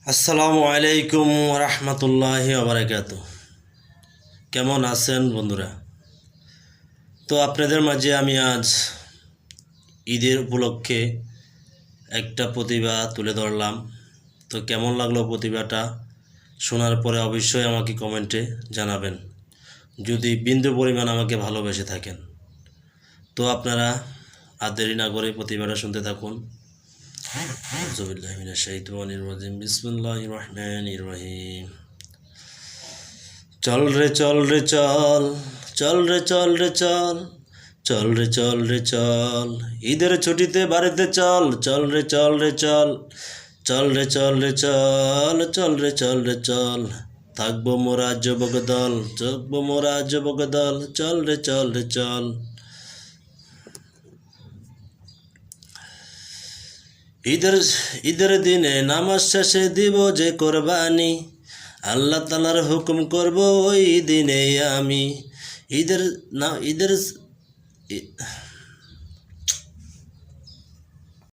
আসসালামু আলাইকুম রহমতুল্লাহি ওয়া কেমন আছেন বন্ধুরা? তো আপনাদের মাঝে আমি আজ ঈদের উপলক্ষে একটা প্রতিভা তুলে ধরলাম। তো কেমন লাগলো প্রতিভাটা শোনার পরে অবশ্যই আমাকে কমেন্টে জানাবেন, যদি বিন্দু পরিমাণ আমাকে ভালোবেসে থাকেন। তো আপনারা আর দেরি না করে প্রতিভাটা শুনতে থাকুন। আউযুবিল্লাহি মিনাশ শাইতানির রাজিম। বিসমিল্লাহির রহমানির রহিম। চল রে চল রে চল, চল রে চল রে চল, চল রে চল রে চল, ঈদের ছুটিতে বাড়িতে চল, চল রে চল রে চল, চল রে চল রে চল, চল রে চল রে চল, থাকবো মোরা যুবক দল, থাকবো মোরা যুবক দল, চল রে চল রে চল। ঈদের ঈদের দিনে নামাজ শেষে দিব যে কোরবানি, আল্লাহ তাআলার হুকুম করব ওই দিনে আমি। ঈদের